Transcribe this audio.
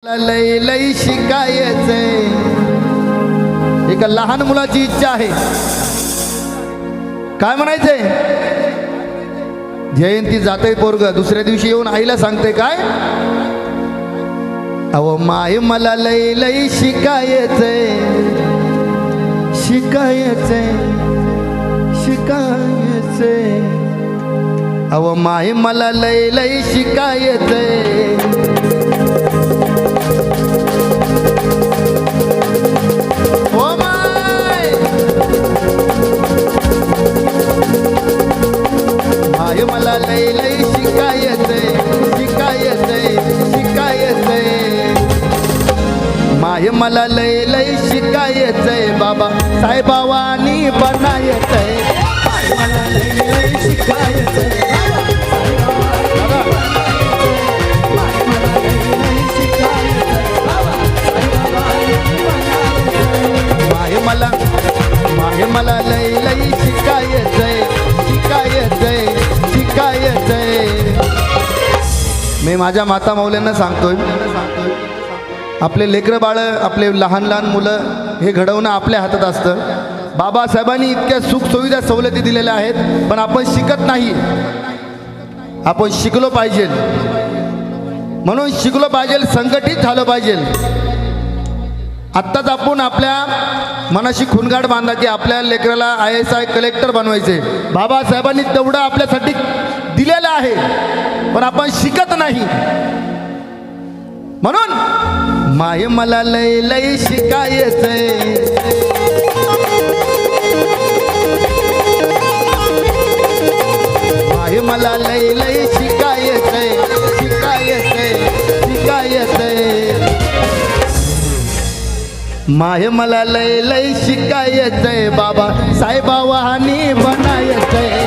लय लय शिकायचंय. एका लहान मुलाची इच्छा आहे. काय म्हणायचंय? जयंती जाते पोरग दुसऱ्या दिवशी येऊन आईला सांगते काय, अहो माय मला लय लय शिकायचंय शिकायचंय शिकायचंय. अहो माय मला लय लय शिकायचंय. माय मला लय लय शिकायचंय शिकायचंय शिकायचंय. माय मला लय लय शिकायचंय. बाबा साहेबावानी बनायचंय. माय मला लय लय शिकायचंय. माय मला लय लय शिकायचंय शिकायचंय शिकायचंय. मी माझ्या माता मौल्यांना सांगतोय, आपले लेकरं बाळ आपले लहान लहान मुलं हे घडवणं आपल्या हातात असतं. बाबासाहेबांनी इतक्या सुखसुविधा सवलती दिलेल्या आहेत, पण आपण शिकत नाही. आपण शिकलो पाहिजे, म्हणून शिकलो पाहिजे, संघटित झालं पाहिजे. आत्ताच आपण आपल्या मनाशी खुणगाड बांधा की आपल्या लेकराला IAS कलेक्टर बनवायचे. बाबासाहेबांनी तेवढं आपल्यासाठी दिलेलं आहे, पण आपण शिकत नाही. म्हणून माय मला लय लय शिकायचंय. माय मला लय लय शिकायचंय शिकायचंय शिकायचंय. माय मला लय लय शिकायचंय. बाबा साहेबावानी बनायचंय.